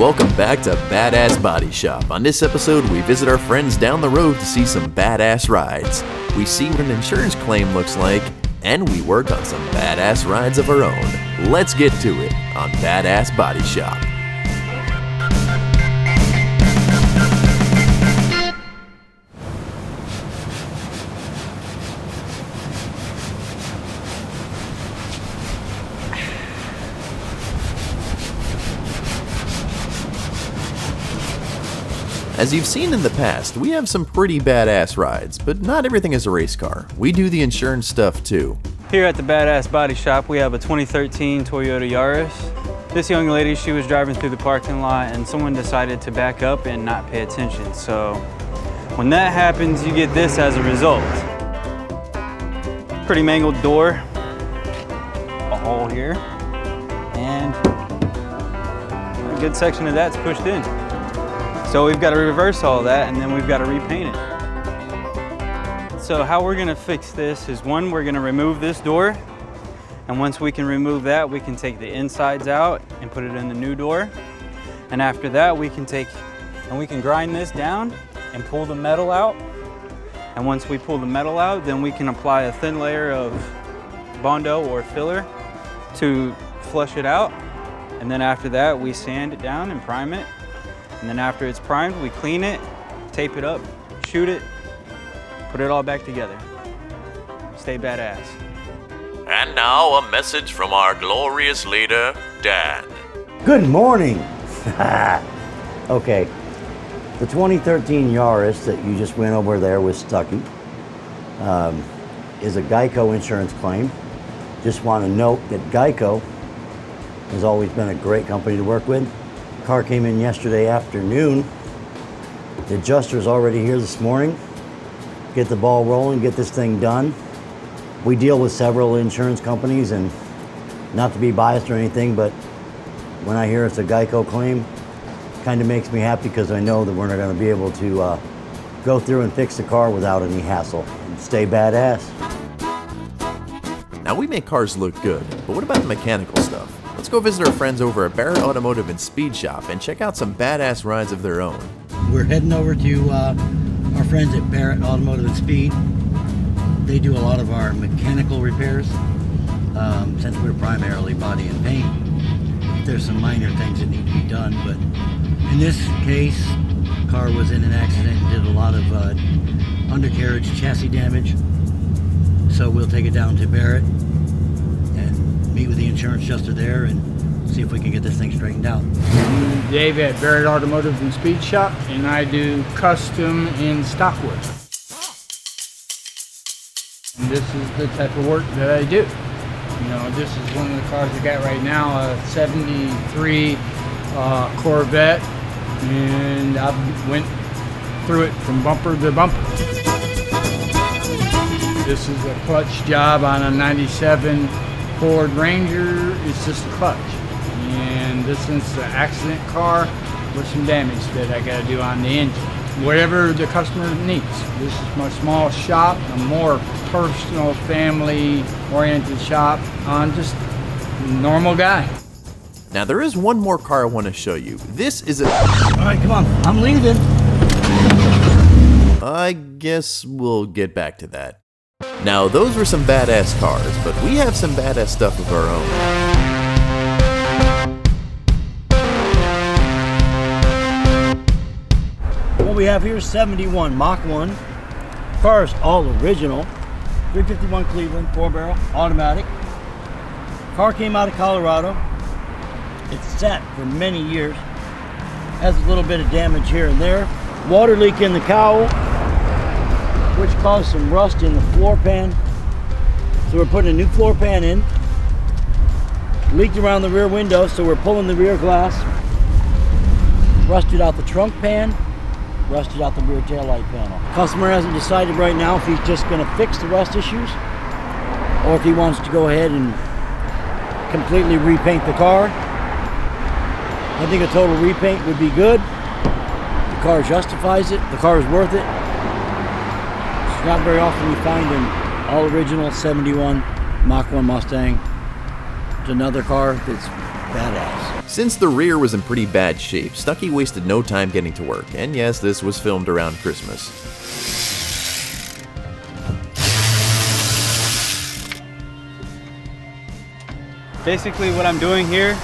Welcome back to Badass Body Shop. On this episode, we visit our friends down the road to see some badass rides. We see what an insurance claim looks like, and we work on some badass rides of our own. Let's get to it on Badass Body Shop. As you've seen in the past, we have some pretty badass rides, but not everything is a race car. We do the insurance stuff too. Here at the Badass Body Shop, we have a 2013 Toyota Yaris. This young lady, she was driving through the parking lot and someone decided to back up and not pay attention. So when that happens, you get this as a result. Pretty mangled door, a hole here, and a good section of that's pushed in. So we've got to reverse all that and then we've got to repaint it. So how we're gonna fix this is, one, we're gonna remove this door. And once we can remove that, we can take the insides out and put it in the new door. And after that, we can grind this down and pull the metal out. And once we pull the metal out, then we can apply a thin layer of Bondo or filler to flush it out. And then after that, we sand it down and prime it. And then after it's primed, we clean it, tape it up, shoot it, put it all back together. Stay badass. And now a message from our glorious leader, Dan. Good morning. Okay, the 2013 Yaris that you just went over there with Stucky is a Geico insurance claim. Just want to note that Geico has always been a great company to work with. Car came in yesterday afternoon. The adjuster's already here this morning. Get the ball rolling, get this thing done. We deal with several insurance companies, and not to be biased or anything, but when I hear it's a Geico claim, it kind of makes me happy because I know that we're not going to be able to go through and fix the car without any hassle. Stay badass. Now we make cars look good, but what about the mechanical stuff? Let's go visit our friends over at Barrett Automotive and Speed Shop and check out some badass rides of their own. We're heading over to our friends at Barrett Automotive and Speed. They do a lot of our mechanical repairs, since we're primarily body and paint. There's some minor things that need to be done, but in this case, the car was in an accident and did a lot of undercarriage chassis damage. So we'll take it down to Barrett and meet with the insurance adjuster there and see if we can get this thing straightened out. I'm Dave at Barrett Automotive and Speed Shop, and I do custom in stockwood. And this is the type of work that I do. You know, this is one of the cars I got right now, a 73 Corvette, and I went through it from bumper to bumper. This is a clutch job on a 97 Ford Ranger. It's just a clutch. And this is the accident car with some damage that I gotta do on the engine. Whatever the customer needs. This is my small shop, a more personal, family-oriented shop. I'm just a normal guy. Now there is one more car I want to show you. This is a... All right, come on, I'm leaving. I guess we'll get back to that. Now those were some badass cars, but we have some badass stuff of our own. What we have here is 71 Mach 1. Car is all original. 351 Cleveland, 4-barrel, automatic. Car came out of Colorado. It's sat for many years. Has a little bit of damage here and there. Water leak in the cowl, which caused some rust in the floor pan. So we're putting a new floor pan in. Leaked around the rear window, so we're pulling the rear glass. Rusted out the trunk pan. Rusted out the rear taillight panel. Customer hasn't decided right now if he's just going to fix the rust issues or if he wants to go ahead and completely repaint the car. I think a total repaint would be good. The car justifies it. The car is worth it. It's not very often you find an all original 71 Mach 1 Mustang. It's another car that's badass. Since the rear was in pretty bad shape, Stuckey wasted no time getting to work, and yes, this was filmed around Christmas. Basically what I'm doing here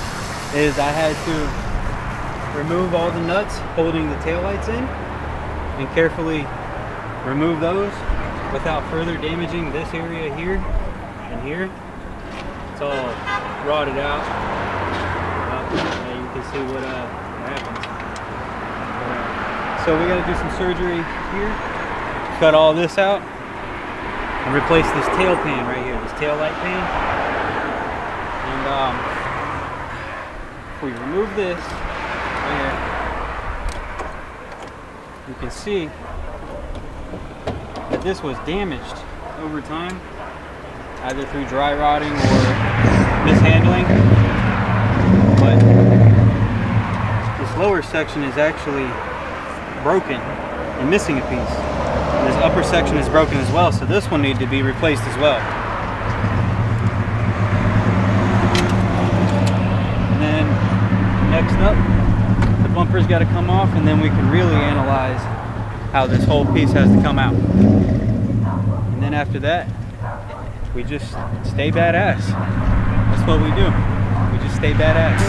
is I had to remove all the nuts holding the taillights in and carefully remove those without further damaging this area here and here. It's all rotted out. You can see what happens. So we got to do some surgery here, cut all this out, and replace this tail pan right here, this tail light pan. And if we remove this right here, you can see that this was damaged over time, either through dry rotting or mishandling. But this lower section is actually broken and missing a piece. And this upper section is broken as well, so this one needed to be replaced as well. And then next up, the bumper's got to come off, and then we can really analyze how this whole piece has to come out. And then after that, we just stay badass. That's what we do. We just stay badass.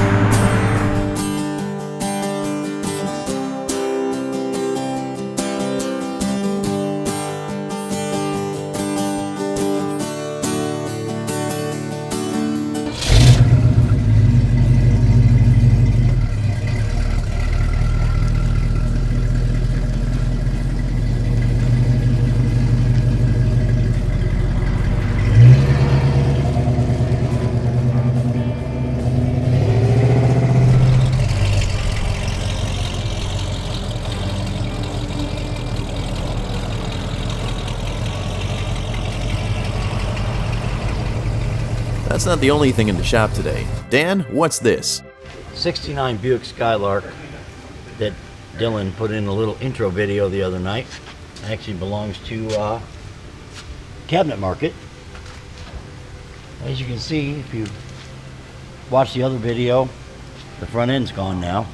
That's not the only thing in the shop today. Dan, what's this? 69 Buick Skylark that Dylan put in a little intro video the other night. Actually belongs to Cabinet Market. As you can see, if you watch the other video, the front end's gone now.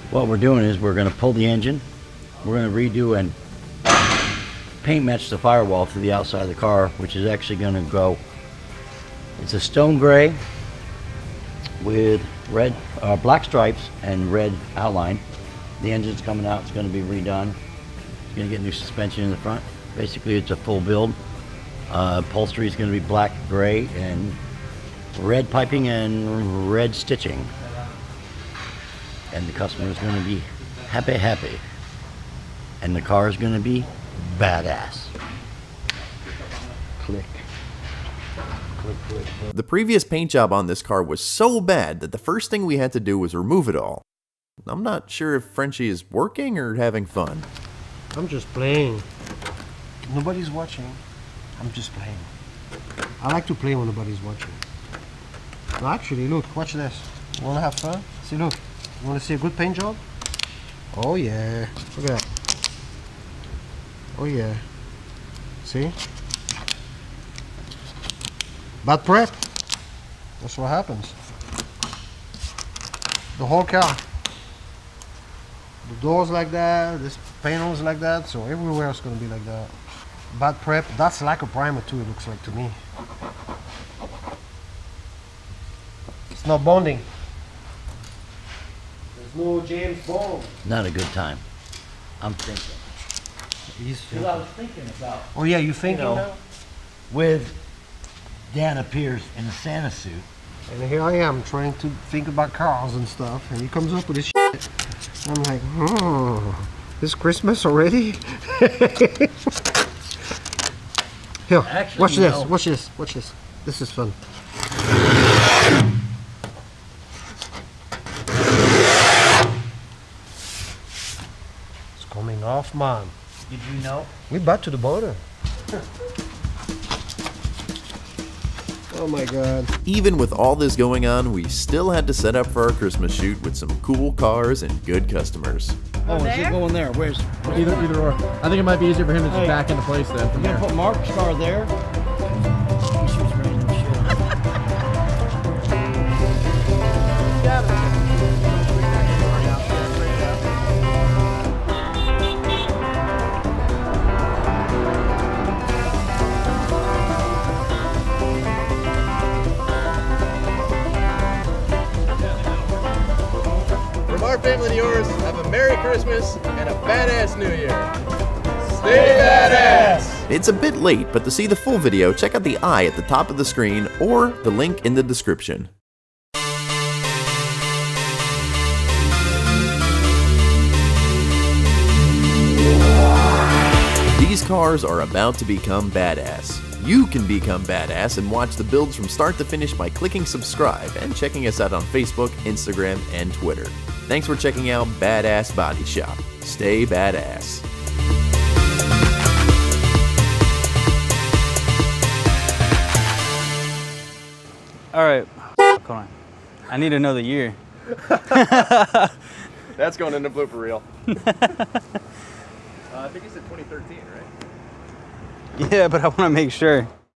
What we're doing is we're going to pull the engine, we're going to redo and paint match the firewall to the outside of the car, which is actually going to go, it's a stone gray with red, black stripes and red outline. The engine's coming out, it's going to be redone. It's going to get new suspension in the front. Basically it's a full build. Upholstery is going to be black, gray, and red piping and red stitching. And the customer is going to be happy. And the car is going to be badass. Click. Click, click, click. The previous paint job on this car was so bad that the first thing we had to do was remove it all. I'm not sure if Frenchie is working or having fun. I'm just playing. Nobody's watching. I'm just playing. I like to play when nobody's watching. Well, actually, look, watch this. You want to have fun? See, look. You want to see a good paint job? Oh, yeah. Look at that. Oh, yeah. See? Bad prep. That's what happens. The whole car. The doors like that, this panels like that, so everywhere it's going to be like that. Bad prep. That's like a primer too, it looks like to me. It's not bonding. There's no James Bond. Not a good time. I'm thinking. Because I was thinking about, oh yeah, you thinking now? with Dan appears in a Santa suit. And here I am trying to think about cars and stuff, and he comes up with this shit. I'm like, oh, this Christmas already? Here, Actually, watch this, no. watch this, watch this. This is fun. It's coming off, man. Did you know? We're back to the border. Oh my God. Even with all this going on, we still had to set up for our Christmas shoot with some cool cars and good customers. Oh, is it going there? Where's Either or. I think it might be easier for him to just back into place then from you there. gonna put Mark's car there? He shoots random shit. our family to yours, have a Merry Christmas and a badass New Year. Stay badass! It's a bit late, but to see the full video, check out the eye at the top of the screen or the link in the description. These cars are about to become badass. You can become badass and watch the builds from start to finish by clicking subscribe and checking us out on Facebook, Instagram, and Twitter. Thanks for checking out Badass Body Shop. Stay badass. All right, hold on. I need to know the year. That's going in the blooper reel. I think it's in 2013, right? Yeah, but I want to make sure.